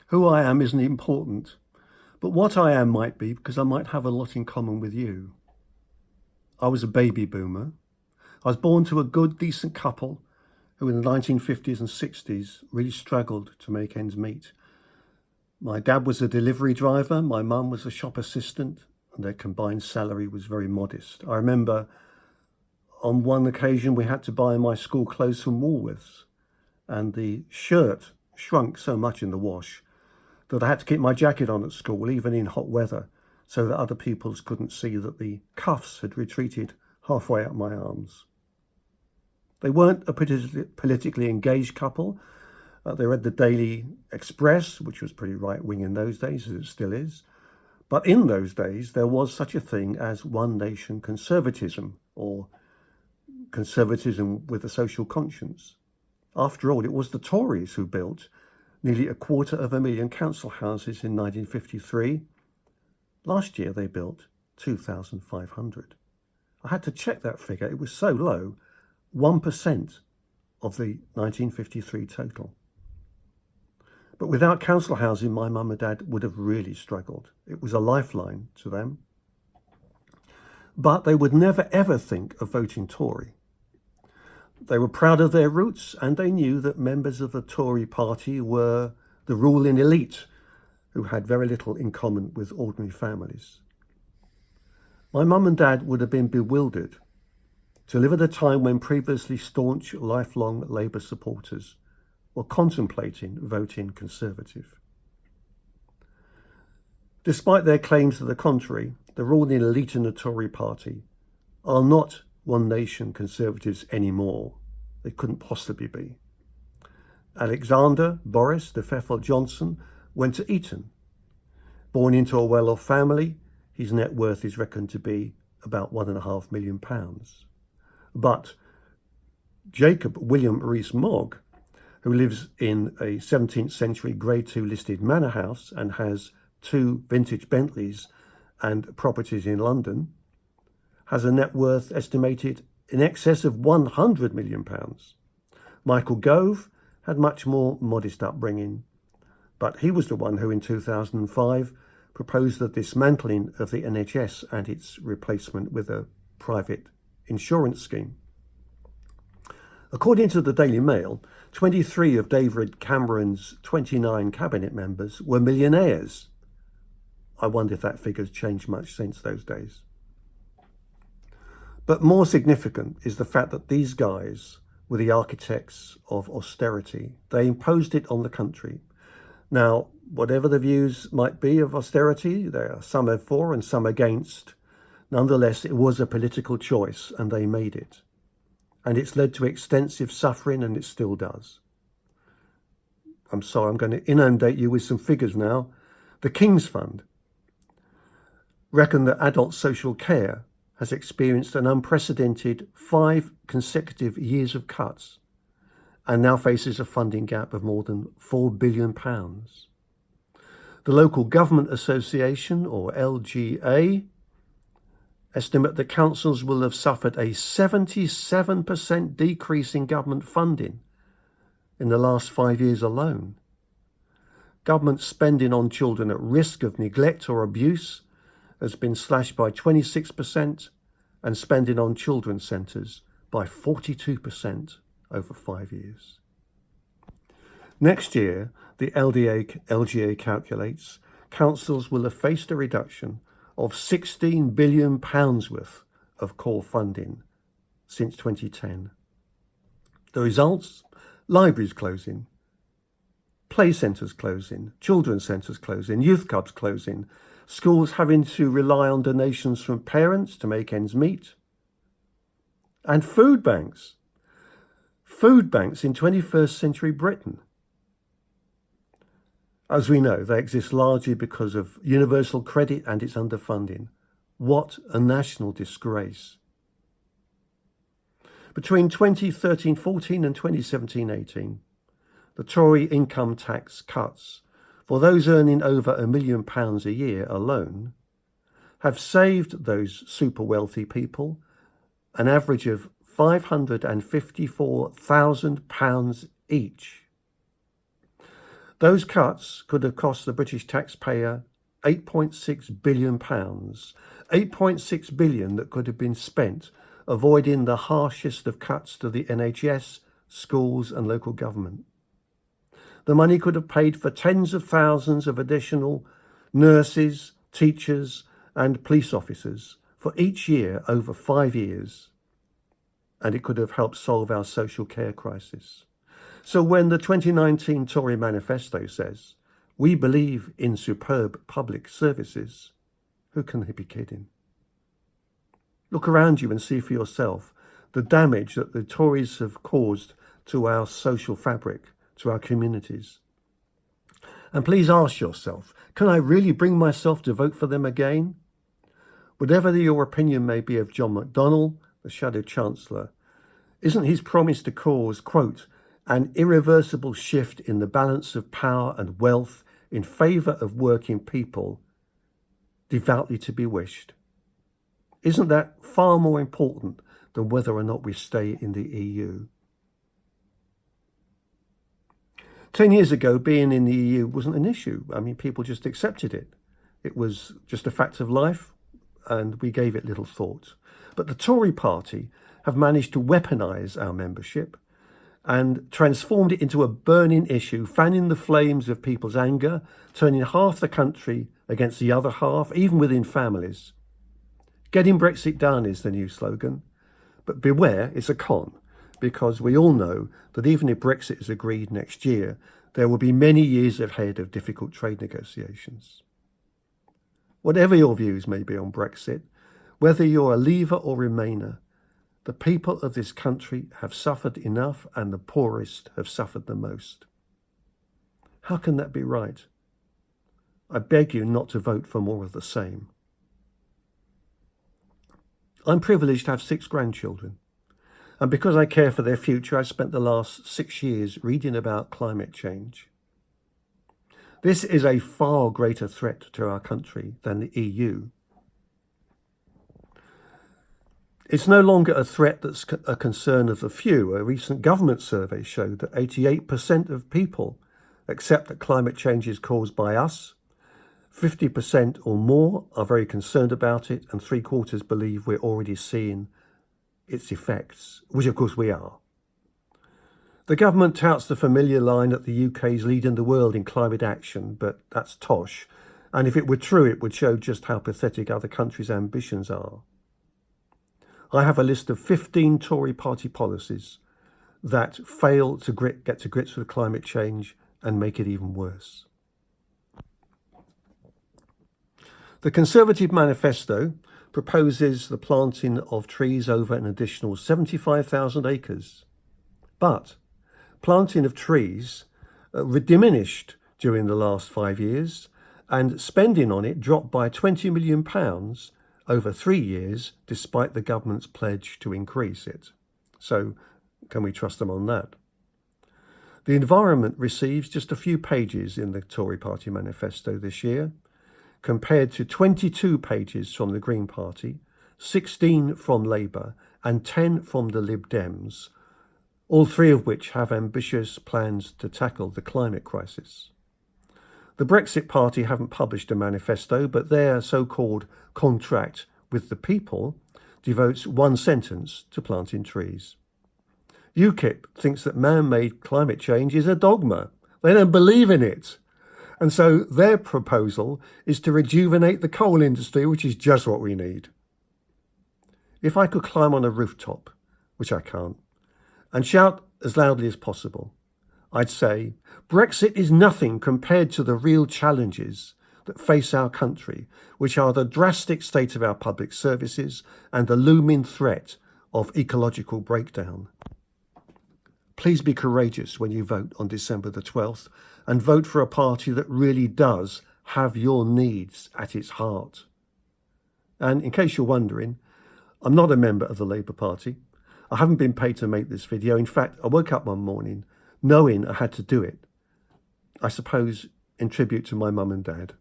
Who I am isn't important, but what I am might be, because I might have a lot in common with you. I was a baby boomer. I was born to a good, decent couple who in the 1950s and 60s really struggled to make ends meet. My dad was a delivery driver, my mum was a shop assistant, and their combined salary was very modest. I remember on one occasion we had to buy my school clothes from Woolworths, and the shirt shrunk so much in the wash that I had to keep my jacket on at school, even in hot weather, so that other pupils couldn't see that the cuffs had retreated halfway up my arms. They weren't a politically engaged couple. They read the Daily Express, which was pretty right-wing in those days, as it still is. But in those days, there was such a thing as one nation conservatism, or conservatism with a social conscience. After all, it was the Tories who built nearly 250,000 council houses in 1953. Last year, they built 2,500. I had to check that figure. It was so low, 1% of the 1953 total. But without council housing, my mum and dad would have really struggled. It was a lifeline to them. But they would never, ever think of voting Tory. They were proud of their roots, and they knew that members of the Tory party were the ruling elite who had very little in common with ordinary families. My mum and dad would have been bewildered to live at a time when previously staunch, lifelong Labour supporters were contemplating voting Conservative. Despite their claims to the contrary, the ruling elite in the Tory party are not One Nation Conservatives anymore. They couldn't possibly be. Alexander Boris de Pfeffel Johnson went to Eton. Born into a well-off family, his net worth is reckoned to be about £1.5 million. But Jacob William Rees-Mogg, who lives in a 17th century Grade 2 listed manor house and has 2 vintage Bentleys and properties in London, has a net worth estimated in excess of £100 million. Michael Gove had much more modest upbringing, but he was the one who in 2005 proposed the dismantling of the NHS and its replacement with a private insurance scheme. According to the Daily Mail, 23 of David Cameron's 29 cabinet members were millionaires. I wonder if that figure's changed much since those days. But more significant is the fact that these guys were the architects of austerity. They imposed it on the country. Now, whatever the views might be of austerity, there are some are for and some against. Nonetheless, it was a political choice and they made it. And it's led to extensive suffering, and it still does. I'm sorry, I'm going to inundate you with some figures now. The King's Fund reckon that adult social care has experienced an unprecedented 5 consecutive years of cuts and now faces a funding gap of more than £4 billion. The Local Government Association, or LGA, estimate that councils will have suffered a 77% decrease in government funding in the last 5 years alone. Government spending on children at risk of neglect or abuse has been slashed by 26% and spending on children's centres by 42% over 5 years. Next year, the LGA calculates councils will have faced a reduction of £16 billion worth of core funding since 2010. The results? Libraries closing, play centres closing, children's centres closing, youth clubs closing, schools having to rely on donations from parents to make ends meet, and food banks. Food banks in 21st century Britain. As we know, they exist largely because of universal credit and its underfunding. What a national disgrace. Between 2013-14 and 2017-18, the Tory income tax cuts for those earning over £1 million a year alone have saved those super wealthy people an average of £554,000 each. Those cuts could have cost the British taxpayer £8.6 billion. £8.6 billion that could have been spent avoiding the harshest of cuts to the NHS, schools and local government. The money could have paid for tens of thousands of additional nurses, teachers and police officers for each year over 5 years. And it could have helped solve our social care crisis. So when the 2019 Tory manifesto says, "We believe in superb public services," who can they be kidding? Look around you and see for yourself the damage that the Tories have caused to our social fabric, to our communities. And please ask yourself, can I really bring myself to vote for them again? Whatever your opinion may be of John McDonnell, the Shadow Chancellor, isn't his promise to cause, quote, "an irreversible shift in the balance of power and wealth in favour of working people," devoutly to be wished? Isn't that far more important than whether or not we stay in the EU? 10 years ago, being in the EU wasn't an issue. I mean, people just accepted it. It was just a fact of life, and we gave it little thought. But the Tory party have managed to weaponise our membership and transformed it into a burning issue, fanning the flames of people's anger, turning half the country against the other half, even within families. Getting Brexit done is the new slogan. But beware, it's a con, because we all know that even if Brexit is agreed next year, there will be many years ahead of difficult trade negotiations. Whatever your views may be on Brexit, whether you're a Leaver or Remainer, the people of this country have suffered enough and the poorest have suffered the most. How can that be right? I beg you not to vote for more of the same. I'm privileged to have 6 grandchildren. And because I care for their future, I've spent the last 6 years reading about climate change. This is a far greater threat to our country than the EU. It's no longer a threat that's a concern of the few. A recent government survey showed that 88% of people accept that climate change is caused by us, 50% or more are very concerned about it, and 3/4 believe we're already seeing its effects, which of course we are. The government touts the familiar line that the UK is leading the world in climate action, but that's tosh. And if it were true, it would show just how pathetic other countries' ambitions are. I have a list of 15 Tory party policies that fail to get to grips with climate change and make it even worse. The Conservative manifesto proposes the planting of trees over an additional 75,000 acres. But planting of trees diminished during the last 5 years, and spending on it dropped by £20 million over 3 years, despite the government's pledge to increase it. So can we trust them on that? The environment receives just a few pages in the Tory party manifesto this year, compared to 22 pages from the Green Party, 16 from Labour and 10 from the Lib Dems, all 3 of which have ambitious plans to tackle the climate crisis. The Brexit Party haven't published a manifesto, but their so-called contract with the people devotes 1 sentence to planting trees. UKIP thinks that man-made climate change is a dogma. They don't believe in it. And so their proposal is to rejuvenate the coal industry, which is just what we need. If I could climb on a rooftop, which I can't, and shout as loudly as possible, I'd say, Brexit is nothing compared to the real challenges that face our country, which are the drastic state of our public services and the looming threat of ecological breakdown. Please be courageous when you vote on December the 12th and vote for a party that really does have your needs at its heart. And in case you're wondering, I'm not a member of the Labour Party. I haven't been paid to make this video. In fact, I woke up one morning knowing I had to do it. I suppose in tribute to my mum and dad.